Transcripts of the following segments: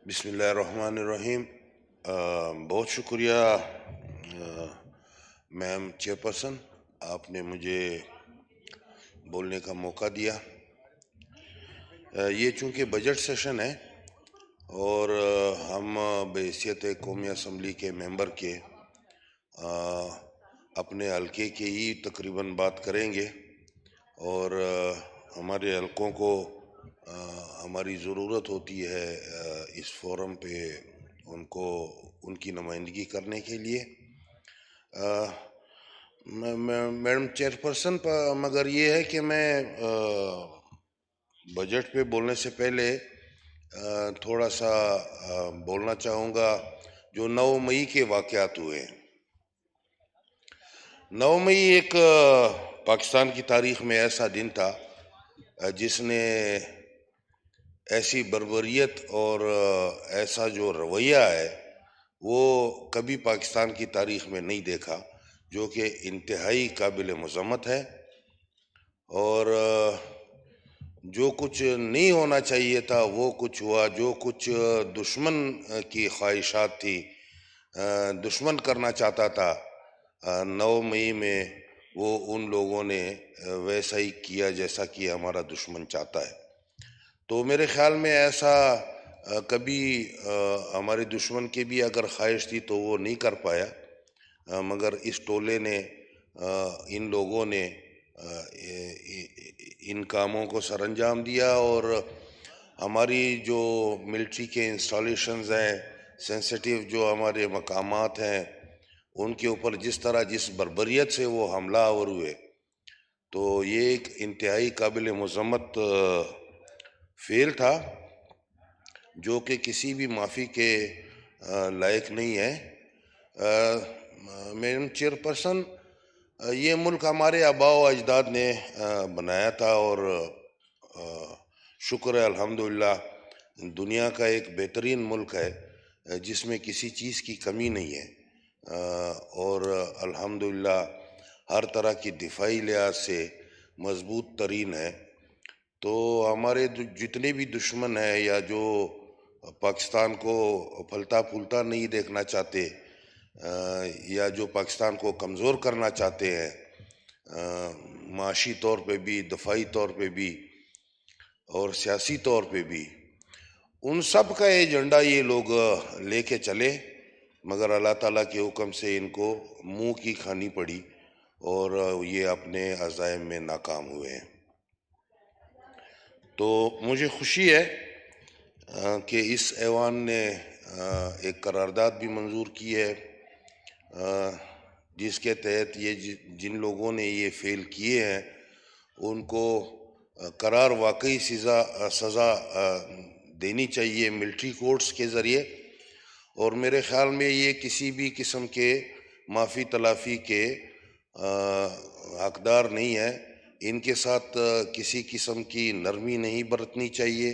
بسم اللہ الرحمن الرحیم۔ بہت شکریہ میم چیئرپرسن، آپ نے مجھے بولنے کا موقع دیا۔ یہ چونکہ بجٹ سیشن ہے اور ہم بحیثیت قومی اسمبلی کے ممبر کے اپنے حلقے کے ہی تقریباً بات کریں گے، اور ہمارے حلقوں کو ہماری ضرورت ہوتی ہے اس فورم پہ ان کی نمائندگی کرنے کے لیے۔ میڈم چیئرپرسن، مگر یہ ہے کہ میں بجٹ پہ بولنے سے پہلے تھوڑا سا بولنا چاہوں گا جو 9 مئی کے واقعات ہوئے۔ 9 مئی ایک پاکستان کی تاریخ میں ایسا دن تھا جس نے ایسی بربریت اور ایسا جو رویہ ہے وہ کبھی پاکستان کی تاریخ میں نہیں دیکھا، جو کہ انتہائی قابل مذمت ہے۔ اور جو کچھ نہیں ہونا چاہیے تھا وہ کچھ ہوا، جو کچھ دشمن کی خواہشات تھی، دشمن کرنا چاہتا تھا 9 مئی میں، وہ ان لوگوں نے ویسا ہی کیا جیسا کہ ہمارا دشمن چاہتا ہے۔ تو میرے خیال میں ایسا کبھی ہمارے دشمن کی بھی اگر خواہش تھی تو وہ نہیں کر پایا، مگر اس ٹولے نے، ان لوگوں نے ان کاموں کو سر انجام دیا، اور ہماری جو ملٹری کے انسٹالیشنز ہیں، سینسیٹیو جو ہمارے مقامات ہیں، ان کے اوپر جس بربریت سے وہ حملہ آور ہوئے، تو یہ ایک انتہائی قابل مذمت فعل تھا جو کہ کسی بھی معافی کے لائق نہیں ہے۔ میڈم چیئرپرسن، یہ ملک ہمارے آباء و اجداد نے بنایا تھا، اور شکر ہے الحمدللہ دنیا کا ایک بہترین ملک ہے جس میں کسی چیز کی کمی نہیں ہے، اور الحمدللہ ہر طرح کی دفاعی لحاظ سے مضبوط ترین ہے۔ تو ہمارے جتنے بھی دشمن ہیں یا جو پاکستان کو پھلتا پھولتا نہیں دیکھنا چاہتے، یا جو پاکستان کو کمزور کرنا چاہتے ہیں معاشی طور پہ بھی، دفاعی طور پہ بھی اور سیاسی طور پہ بھی، ان سب کا ایجنڈا یہ لوگ لے کے چلے، مگر اللہ تعالیٰ کے حکم سے ان کو منہ کی کھانی پڑی اور یہ اپنے عزائم میں ناکام ہوئے ہیں۔ تو مجھے خوشی ہے کہ اس ایوان نے ایک قرارداد بھی منظور کی ہے جس کے تحت یہ جن لوگوں نے یہ فعل کیے ہیں ان کو قرار واقعی سزا دینی چاہیے ملٹری کورٹس کے ذریعے، اور میرے خیال میں یہ کسی بھی قسم کے معافی تلافی کے حقدار نہیں ہے۔ ان کے ساتھ کسی قسم کی نرمی نہیں برتنی چاہیے،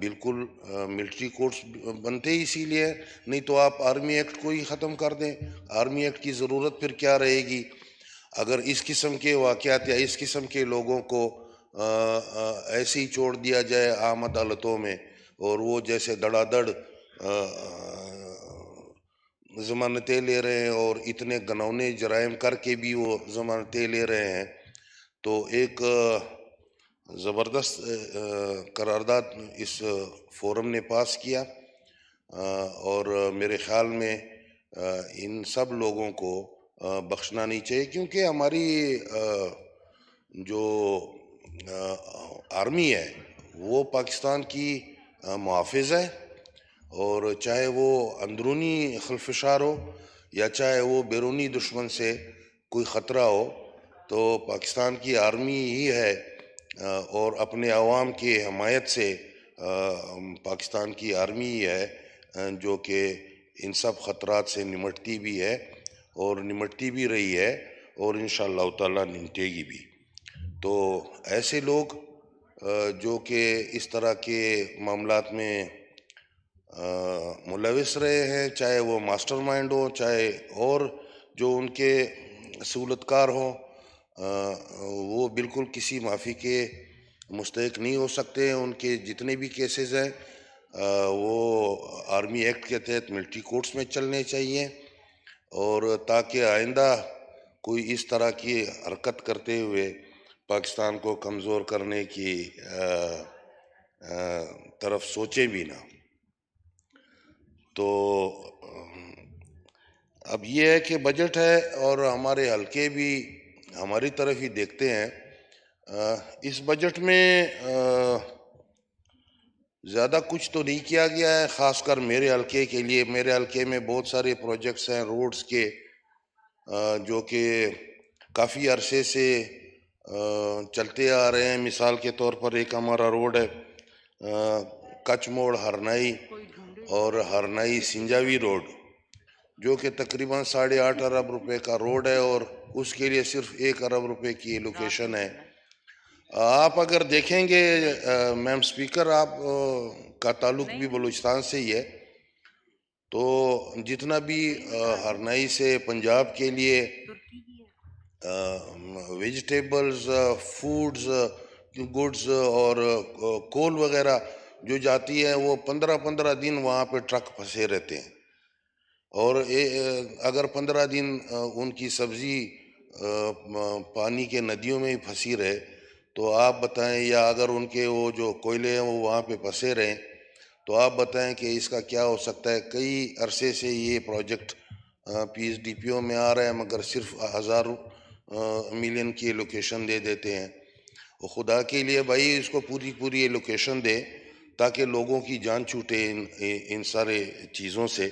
بالکل ملٹری کورٹس بنتے ہی اسی لیے، نہیں تو آپ آرمی ایکٹ کو ہی ختم کر دیں۔ آرمی ایکٹ کی ضرورت پھر کیا رہے گی اگر اس قسم کے واقعات یا اس قسم کے لوگوں کو ایسے ہی چھوڑ دیا جائے عام عدالتوں میں، اور وہ جیسے دڑا دڑ ضمانتیں لے رہے ہیں اور اتنے گنونے جرائم کر کے بھی وہ ضمانتیں لے رہے ہیں۔ تو ایک زبردست قرارداد اس فورم نے پاس کیا، اور میرے خیال میں ان سب لوگوں کو بخشنا نہیں چاہیے، کیونکہ ہماری جو آرمی ہے وہ پاکستان کی محافظ ہے، اور چاہے وہ اندرونی خلفشار ہو یا چاہے وہ بیرونی دشمن سے کوئی خطرہ ہو، تو پاکستان کی آرمی ہی ہے، اور اپنے عوام کی حمایت سے پاکستان کی آرمی ہی ہے جو کہ ان سب خطرات سے نمٹتی بھی ہے اور نمٹتی بھی رہی ہے، اور انشاءاللہ تعالیٰ نمٹے گی بھی۔ تو ایسے لوگ جو کہ اس طرح کے معاملات میں ملوث رہے ہیں، چاہے وہ ماسٹر مائنڈ ہو، چاہے اور جو ان کے سہولتکار ہوں، وہ بالکل کسی معافی کے مستحق نہیں ہو سکتے۔ ان کے جتنے بھی کیسز ہیں وہ آرمی ایکٹ کے تحت ملٹری کورٹس میں چلنے چاہیے، اور تاکہ آئندہ کوئی اس طرح کی حرکت کرتے ہوئے پاکستان کو کمزور کرنے کی طرف سوچے بھی نہ۔ تو اب یہ ہے کہ بجٹ ہے اور ہمارے حلقے بھی ہماری طرف ہی دیکھتے ہیں۔ اس بجٹ میں زیادہ کچھ تو نہیں کیا گیا ہے، خاص کر میرے حلقے کے لیے۔ میرے حلقے میں بہت سارے پروجیکٹس ہیں روڈز کے، جو کہ کافی عرصے سے چلتے آ رہے ہیں۔ مثال کے طور پر ایک ہمارا روڈ ہے کچ موڑ ہرنائی اور ہرنائی سنجاوی روڈ، جو کہ تقریباً 8.5 ارب روپے کا روڈ ہے، اور اس کے لیے صرف 1 ارب روپے کی ایلوکیشن ہے۔ آپ اگر دیکھیں گے میم سپیکر، آپ کا تعلق بھی بلوچستان سے ہی ہے، تو جتنا بھی ہرنائی سے پنجاب کے لیے ویجیٹیبلز، فوڈز، گڈز اور کول وغیرہ جو جاتی ہے، وہ 15 دن وہاں پہ ٹرک پھنسے رہتے ہیں، اور اگر 15 دن ان کی سبزی پانی کے ندیوں میں ہی پھنسی رہے تو آپ بتائیں، یا اگر ان کے وہ جو کوئلے ہیں وہ وہاں پہ پھنسے رہیں تو آپ بتائیں کہ اس کا کیا ہو سکتا ہے۔ کئی عرصے سے یہ project P S D P O میں آ رہا ہے، مگر صرف 1000 ملین کی لوکیشن دے دیتے ہیں۔ خدا کے لیے بھائی اس کو پوری لوکیشن دے تاکہ لوگوں کی جان چھوٹے ان سارے چیزوں سے،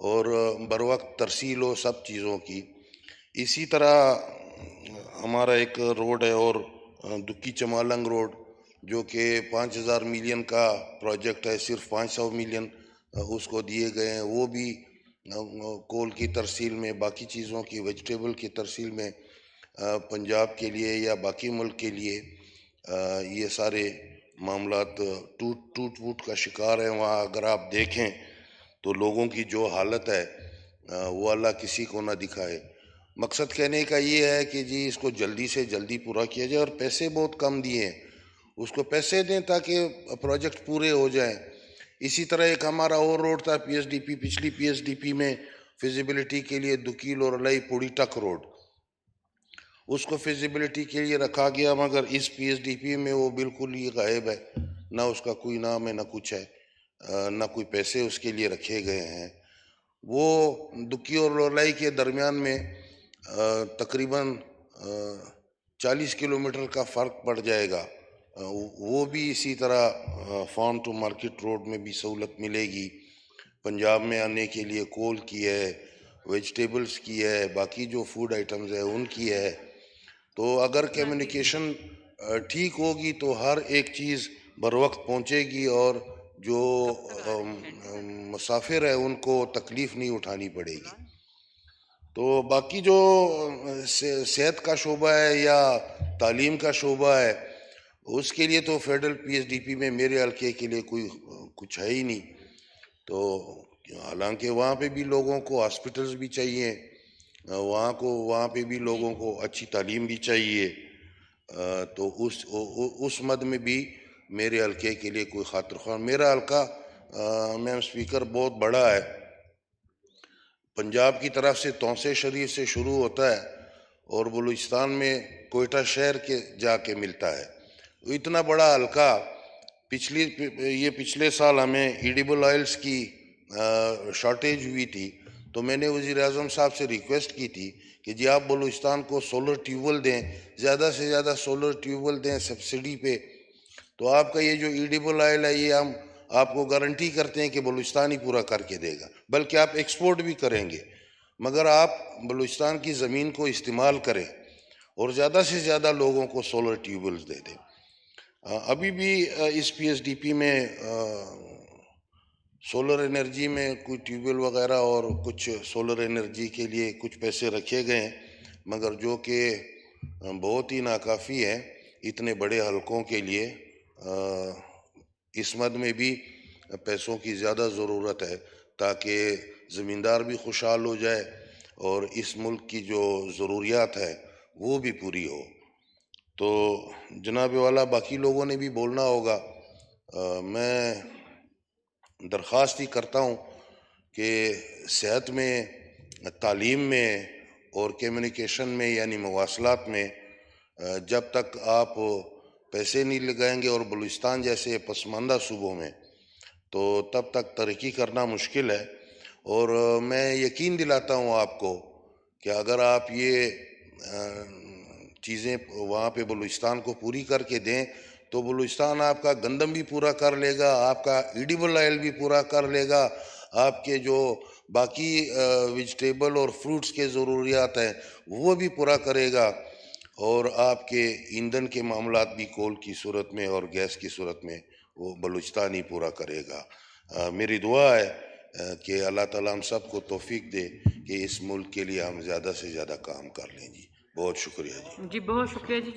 اور بروقت ترسیل ہو سب چیزوں کی۔ اسی طرح ہمارا ایک روڈ ہے اور دکی چمالنگ روڈ، جو کہ 5000 ملین کا پروجیکٹ ہے، صرف 500 ملین اس کو دیے گئے ہیں۔ وہ بھی کول کی ترسیل میں، باقی چیزوں کی، ویجیٹیبل کی ترسیل میں پنجاب کے لیے یا باقی ملک کے لیے یہ سارے معاملات ٹوٹ کا شکار ہیں۔ وہاں اگر آپ دیکھیں تو لوگوں کی جو حالت ہے وہ اللہ کسی کو نہ دکھائے۔ مقصد کہنے کا یہ ہے کہ جی اس کو جلدی سے جلدی پورا کیا جائے، اور پیسے بہت کم دیے ہیں، اس کو پیسے دیں تاکہ پروجیکٹ پورے ہو جائیں۔ اسی طرح ایک ہمارا اور روڈ تھا پی ایس ڈی پی، پچھلی پی ایس ڈی پی میں فیزیبلٹی کے لیے دکیل اور لئی پوڑی ٹک روڈ، اس کو فیزیبلٹی کے لیے رکھا گیا، مگر اس پی ایس ڈی پی میں وہ بالکل ہی غائب ہے، نہ اس کا کوئی نام ہے نہ کچھ ہے، نہ کوئی پیسے اس کے لیے رکھے گئے ہیں۔ وہ دکی اور لولائی کے درمیان میں تقریباً 40 کلومیٹر کا فرق پڑ جائے گا، وہ بھی اسی طرح فارم ٹو مارکیٹ روڈ میں بھی سہولت ملے گی۔ پنجاب میں آنے کے لیے کول کی ہے، ویجیٹیبلز کی ہے، باقی جو فوڈ آئٹمز ہیں ان کی ہے۔ تو اگر کمیونیکیشن ٹھیک ہوگی تو ہر ایک چیز بروقت پہنچے گی، اور جو مسافر ہیں ان کو تکلیف نہیں اٹھانی پڑے گی۔ تو باقی جو صحت کا شعبہ ہے یا تعلیم کا شعبہ ہے، اس کے لیے تو فیڈرل پی ایس ڈی پی میں میرے حلقے کے لیے کوئی کچھ ہے ہی نہیں۔ تو حالانکہ وہاں پہ بھی لوگوں کو ہاسپٹلز بھی چاہیے، وہاں پہ بھی لوگوں کو اچھی تعلیم بھی چاہیے، تو اس مد میں بھی میرے حلقے کے لیے کوئی خاطر خواہ۔ میرا حلقہ میم سپیکر بہت بڑا ہے، پنجاب کی طرف سے تونسے شریف سے شروع ہوتا ہے اور بلوچستان میں کوئٹہ شہر کے جا کے ملتا ہے۔ اتنا بڑا حلقہ، پچھلے سال ہمیں ایڈیبل آئلز کی شارٹیج ہوئی تھی، تو میں نے وزیر اعظم صاحب سے ریکویسٹ کی تھی کہ جی آپ بلوچستان کو سولر ٹیوب ویل دیں، زیادہ سے زیادہ سولر ٹیوب ویل دیں سبسڈی پہ، تو آپ کا یہ جو ایڈیبل آئل ہے یہ ہم آپ کو گارنٹی کرتے ہیں کہ بلوچستان ہی پورا کر کے دے گا، بلکہ آپ ایکسپورٹ بھی کریں گے، مگر آپ بلوچستان کی زمین کو استعمال کریں اور زیادہ سے زیادہ لوگوں کو سولر ٹیوب ویلز دے دیں۔ ابھی بھی اس پی ایس ڈی پی میں سولر انرجی میں کوئی ٹیوب ویل وغیرہ اور کچھ سولر انرجی کے لیے کچھ پیسے رکھے گئے ہیں، مگر جو کہ بہت ہی ناکافی ہے اتنے بڑے حلقوں کے لیے۔ اس مد میں بھی پیسوں کی زیادہ ضرورت ہے تاکہ زمیندار بھی خوشحال ہو جائے اور اس ملک کی جو ضروریات ہے وہ بھی پوری ہو۔ تو جناب والا باقی لوگوں نے بھی بولنا ہوگا، میں درخواست ہی کرتا ہوں کہ صحت میں، تعلیم میں اور کمیونیکیشن میں یعنی مواصلات میں جب تک آپ پیسے نہیں لگائیں گے اور بلوچستان جیسے پسماندہ صوبوں میں، تو تب تک ترقی کرنا مشکل ہے۔ اور میں یقین دلاتا ہوں آپ کو کہ اگر آپ یہ چیزیں وہاں پہ بلوچستان کو پوری کر کے دیں تو بلوچستان آپ کا گندم بھی پورا کر لے گا، آپ کا ایڈیبل آئل بھی پورا کر لے گا، آپ کے جو باقی ویجیٹیبل اور فروٹس کے ضروریات ہیں وہ بھی پورا کرے گا، اور آپ کے ایندھن کے معاملات بھی کول کی صورت میں اور گیس کی صورت میں وہ بلوچستان ہی پورا کرے گا۔ میری دعا ہے کہ اللہ تعالیٰ ہم سب کو توفیق دے کہ اس ملک کے لیے ہم زیادہ سے زیادہ کام کر لیں جی۔ بہت شکریہ جی۔ جی بہت شکریہ جی۔